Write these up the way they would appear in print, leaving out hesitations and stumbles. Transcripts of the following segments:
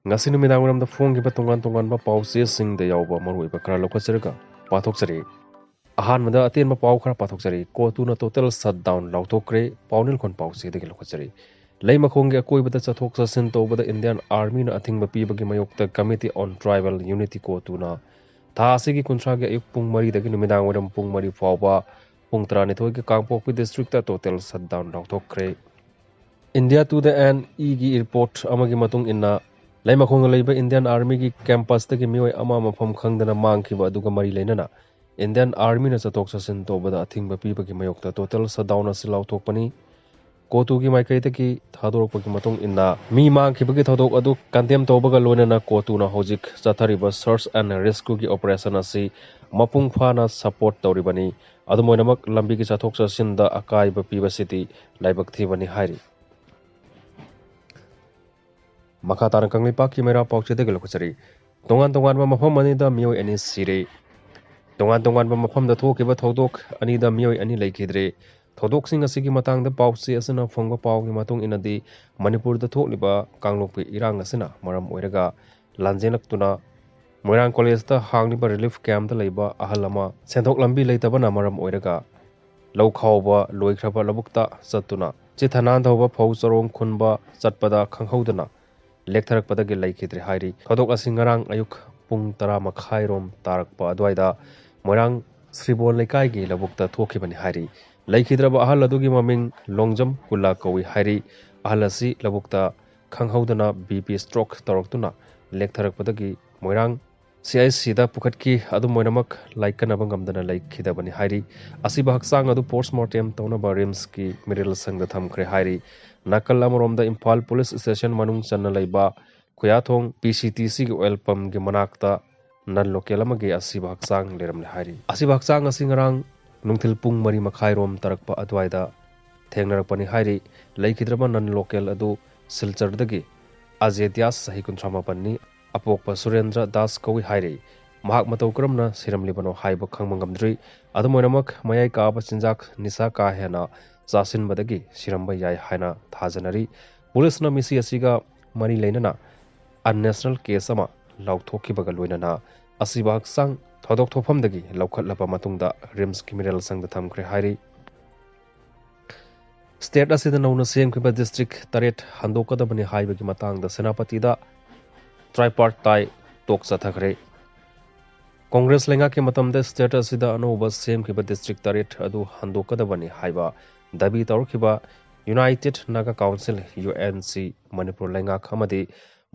ngasi numidang waramda phonggiba tongan pause-singda yauba maruoiba khara lawkhatjarga pathokjari. अहानमदा अतेनबा पाव खरा पाथोकजरी कोतुना total shutdown लाउथोक्रे पाउनिल खन पाउसेदगे लखजरी लैमखोंगे अकोइबदा चथोक चसिन तौबदा Indian army ना अथिंगबा पीबगे मयोक्ता committee on tribal unity कोतुना था असिगी कुंथ्रागे अयुक पुंग मरीदगी नुमिदांग वरम पुंग मरी फावबा पुंग तरानिथोइगे कांगपोकपी डिस्ट्रिक्ट टोटल शटडाउन लाउथोक्रे इंडिया टू द एन ईगी रिपोर्ट अमगी मतुंग इन्ना लैमखोंग लैबा इंडियन आर्मी की कैंपस तगी मियोय अमा मफम खंगदना मांगखिबा अदुगा मरी लैनना इंडियन आर्मी ना चथोक चसिन तौबदा अथिंगबा पीबगी मयोक्ता टोटल शटडाउन असी लाउथोकपनी कोतुगी माइकैदगी थादोरकपगी मतुंग इन्ना मी मांगखिबगी थौदोक अदु कंडेम तौबगा लोइनना कोतुना होजिक चथरिबा सर्च एंड रेस्क्यू की ऑपरेशन असी मपुंग फाना सपोर्ट तौरिबनी अदुमोइनमक लंबी की चथोक चसिनदा अकाइबा पीबसिति लाइबक थीबनी हाइरी मखा तारं कंगलिपाक की मेरा पाउचेदगी लखचरी तोंगान तोंगान मफम अनिदा मियोय अनि सिरे तोंगान तोंगान मफम थोकिबा थौदोक अनिदा मियोय अनि लैखिद्रे थौदोकसिंग असिगी मतांगदा पाउचे असना फंगबा पाउगी मतुंग इनदी मणिपुरदा थोकलिबा कांगलोकपी इरांग असना मरम ओइरगा लांजेनक्तुना मोइरांग कॉलेजदा हांगलिबा रिलीफ कैंपदा लैबा अहल अमा सेंथोक लंबी लैतबना मरम ओइरगा लौखावबा लोइख्रबा लबुक्ता चतुना चिथनान थौबा फौ चरोंग खुनबा चटपदा खंगहौदना लेक्थरकपदगी लैखिद्रे हाइरी थौदोक असि ngarang अयुक पुंग 10 मखाइरोम तारकपा अद्वाइदा मोइरांग श्रीबोल लेकाइगी लबुक्ता थोखिबनी हाइरी लैखिद्रबा अहल अदुगी ममिंग लोंगजम कुला कौई हाइरी अहल असि लबुक्ता खंगहौदना बीपी स्ट्रोक तौरक्तुना लेक्थरकपदगी मोइरांग CIC दा पुखटकी अदु मोइनमक लाइकनबा ngamdana लैखिदबनी हाइरी असिबा हक्सांग अदु पोस्टमार्टम तौनबा रिम्स की मिडिल संगदा थमखरे हाइरी नाकल अमरोमदा इम्फाल पुलिस स्टेशन मनुंग चन्ना लैबा खुयाथोंग PCTC की ऑयल पंप के मनाक्ता नन लोकेल अमगे असिबा हक्सांग लेरमले हाइरी असिबा हक्सांग असि ngarang नुंथिल पुंग मरी मखाइरोम तरकपा अद्वाइदा थेंगनरपनी हाइरी लैखिद्रबा नन लोकेल अदु सिलचरदगी अजेत्यास सही 38 अपोकपा सुरेंद्र दास कौई हाइरी महाक मतौ करमना सिरमलिबनो हाइबा खंगमंगमद्री अदुमोइनमक मयाई काबा चिंजाक निसा का हेना चासिनबदगी सिरमबा याय हाइना थाजनरी पुलिसना मिसी असिगा मरी लैनना अननेशनल केस अमा लाउथोखिबगा लोइनना असिबा हक्सांग थौदोक थोफमदगी लौखटलबा मतुंगदा रिम्स की मिडिल संगदा थमखरे हाइरी स्टेट असिदा नौना सेमखिबा डिस्ट्रिक्ट तरेट हंदोकदबनी हाइबगी मतंगदा सेनापतिदा ट्राइपार्टाइट टोक चथखरे कांग्रेस लेंगा के मतमदे स्टेट असिदा अनोबा सेमखिबा डिस्ट्रिक्ट तरेट अदु हंदोकदबनी हाइबा दाबी तौरखिबा united Naga council UNC Manipur लेंगा खमदि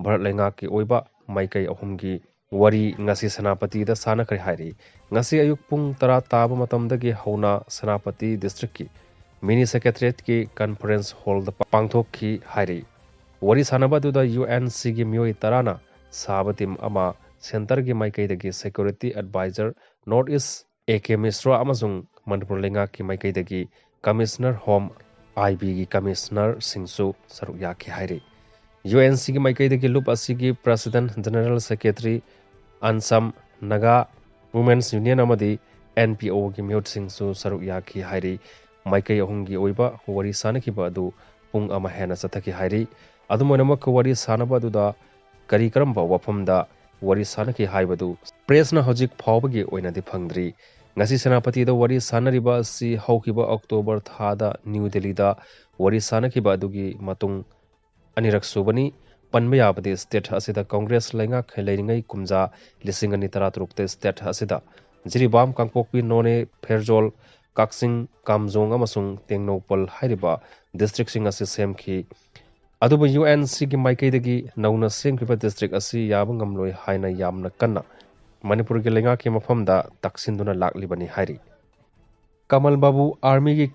भारत लेंगा की ओइबा माइकई अहुमगी वरी ngasi सेनापति दा सानखरे हाइरी ngasi अयुक पुंग 10 ताब मतमदगी हौना सेनापति डिस्ट्रिक्ट की मिनी सेक्रेटरीट की कॉन्फ्रेंस हॉल दा पांगथोक की हाइरी वरी सानबदुदा UNC की मियोई तराना साबतिम अमा सेंटर की माइकईदगी security advisor north east AK Mishra अमसुंग मणिपुर लेंगा की माइकईदगी कमिश्नर होम IB की कमिश्नर सिंसु सरुक याखी हाइरी UNC की माइकईदगी लुप असिगी प्रेसिडेंट जनरल सेक्रेटरी अनसम नगा वुमेन्स यूनियन अमदी NPO की म्यूट सिंसु सरुक याखी हाइरी माइकई अहुंगी ओइबा वरी सानखिबा अदु पुंग अमा हेना चथकी हाइरी अदुमोनमक वरी सानबदुदा करी करम्बा वफमदा वरी सानकी हाइबदु प्रेसना हजिक फावबगी ओइनादि फंगद्री ngasi सेनापति दा वरी सानरिबा असि हौकिबा अक्टोबर थादा न्यू दिल्लीदा वरी सानखिबा अदुगी मतुंग अनिरक सुबनी पनबा याबदि स्टेट असिदा कांग्रेस लेंगा खैलैरिंगै कुमजा 2013 स्टेट असिदा जिरिबाम कांगपोकपी नोने फेरजोल काक्सिंग कामजोंग अमसुंग तेंगनोपल हाइरिबा डिस्ट्रिक्ट सिंग असि सेमखी अदुबा UNC की माइकईदगी नौना सेमखिबा डिस्ट्रिक्ट असि याब ngamloi हाइना यामना कन्ना मणिपुर के लेंगा के मफमदा तक्सिंदुना लाक्लिबनी हाइरी कमल बाबू आर्मी की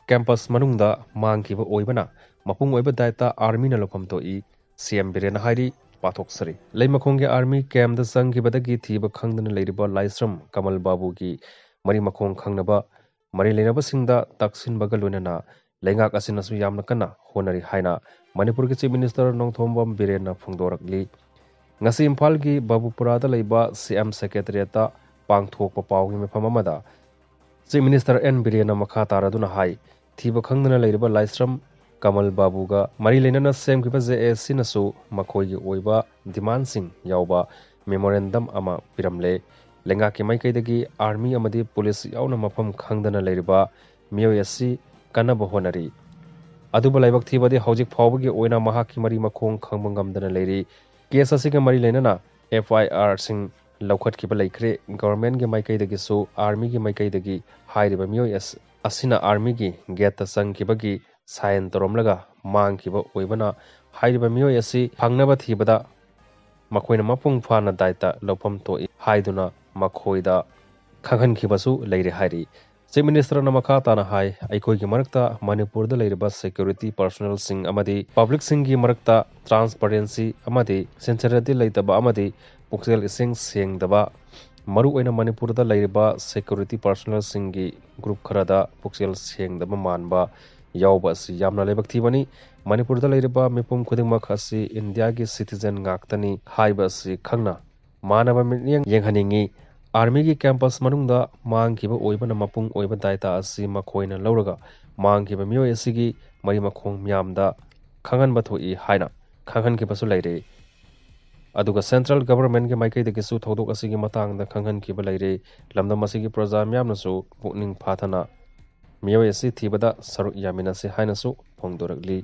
कैंपस मनुंगदा मांगखिबा ओइबना मपुंग ओइबा दायता आर्मी ना लोफम तो ई CM बिरेन हाइरी पाथोकसरी लेमखोंग के आर्मी कैंप द संगखिबदगी थीबा खंगदना लेरिबा लाइस्रम कमल बाबू की मरी मखोंग खंगनबा मरी लेनबा सिंगदा तक्सिनबगा लोइनना लेंगाक असिनसु यामना कन्ना होनरी हाइना मणिपुर के चीफ मिनिस्टर नोंगथोंबम बिरेन फोंदोरकली ngasi इम्फाल की बाबूपुरादा लेबा CM सेक्रेटरीता पांगथोकपा पावगी मफम अमदा चीफ मिनिस्टर N बिरेन मखा तारादुना हाई थीबा खंगदना लेरिबा लाइस्रम कमल बाबूगा मरी लेना सेमखिबा JAC नसु मखोइगी ओइबा डिमांडसिंग यावबा मेमोरेंडम अमा पिरमले लेंगा के माइकैदगी आर्मी अमदी पुलिस यावना मफम खंगदना लेरिबा मियोय असि कनब होनरी अदुबा लाइबक थीबदि हौजिक फावबगी ओइना महाकी मरी मखोंग खंगब ngамदना लेरी केस असिगा मरी लेना FIR सिंग लौखटखिबा लेख्रे गवर्नमेंट के माइकैदगी सु आर्मी के माइकैदगी हाइरिबा मियोय असिना आर्मी की गेट संगखिबगी साइन तोरमलगा मांगखिबा ओइबना हाइरिबा मियोय असि फंगनबा थीबदा मखोइना मपुंग फाना दायता लौफम तोइ हाइदुना मखोइदा खंगहनखिबसु लेरे हाइरि चीफ मिनिस्टर नमखा ताना हाई अखोई की मरकता मणिपुर द सिक्योरिटी पर्सनल सिंग अमदी पब्लिक सिंग की मरकता ट्रांसपेरेंसी अमदी सिंसियरिटी लेतबा अमदी पुक्सेल इसिंग सेंगदबा मरु ओइना मणिपुर द सिक्योरिटी पर्सनल सिंग की ग्रुप खरदा पुक्सेल सेंगदबा मानबा यावबा असि यामना लेबक थीबनी मणिपुर द मिपुम खुदिंगमक असि इंडिया की सिटीजन गाक्तनी हाइबा असि खंगना मानव मियंग येंगहनिंगी आर्मी की कैंपस मनुंगदा मांगखिबा ओइबना मपुंग ओइबा दायता असि मखोइना लौरगा मांगखिबा मियोय असिगी मई मखोंग म्यामदा खंगनबा थोइ हाइना खंगहनखिबसु लेरे अदुगा सेंट्रल गवर्नमेंट के माइकैदगिसु थौदोक असिगी मतांगदा खंगहनखिबा लेरे लमदम असिगी प्रजा म्यामनसु पुकनिंग फाथना मियोय असि थीबदा सरुक यामिनसे हाइनसु फोंदोरगली।